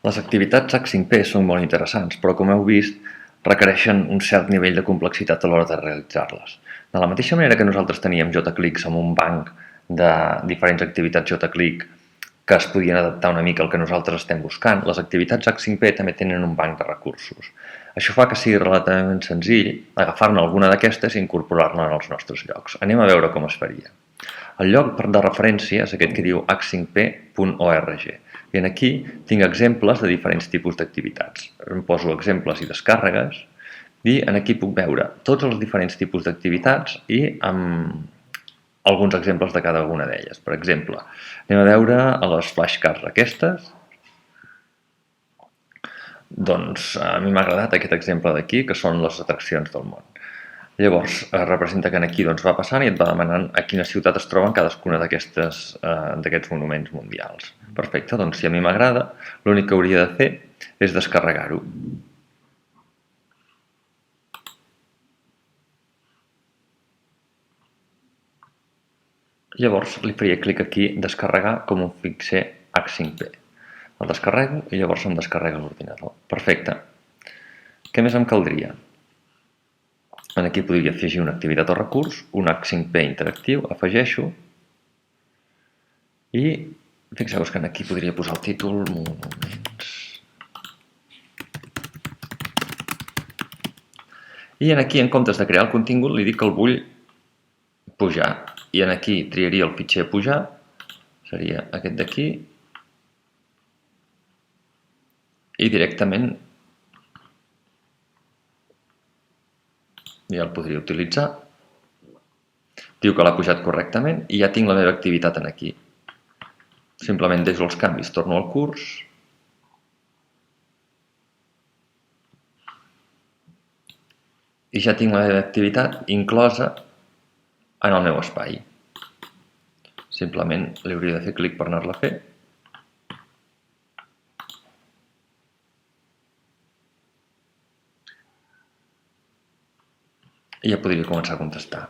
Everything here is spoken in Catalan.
Les activitats H5P són molt interessants, però com heu vist, requereixen un cert nivell de complexitat a l'hora de realitzar-les. De la mateixa manera que nosaltres teníem JClics amb un banc de diferents activitats JClick que es podien adaptar una mica al que nosaltres estem buscant, les activitats H5P també tenen un banc de recursos. Això fa que sigui relativament senzill agafar-ne alguna d'aquestes i incorporar-la en els nostres llocs. Anem a veure com es faria. El lloc de referència és aquest que diu h5p.org i aquí tinc exemples de diferents tipus d'activitats. Em poso exemples i descàrregues i aquí puc veure tots els diferents tipus d'activitats i amb alguns exemples de cada una d'elles. Per exemple, anem a veure a les flashcards aquestes. Doncs a mi m'ha agradat aquest exemple d'aquí, que són les atraccions del món. Llavors, representa que aquí va passant i et va demanant a quina ciutat es troben cadascuna d'aquests monuments mundials. Perfecte, doncs si a mi m'agrada, l'únic que hauria de fer és descarregar-ho. Llavors li faria clic aquí, descarregar com un fitxer H5P. El descarrego i llavors em descarrega l'ordinador. Perfecte. Què més em caldria? Aquí podria afegir una activitat o recurs, un H5P interactiu, afegeixo i fixeu-vos que aquí podria posar el títol Monuments. I aquí, en comptes de crear el contingut, li dic que el vull pujar. I aquí triaria el fitxer a pujar, seria aquest d'aquí, i directament ja el podria utilitzar. Diu que l'ha pujat correctament i ja tinc la meva activitat aquí. Simplement deixo els canvis, torno al curs i ja tinc la meva activitat inclosa en el meu espai. Simplement li hauria de fer clic per anar-la a fer. I ja podria començar a contestar.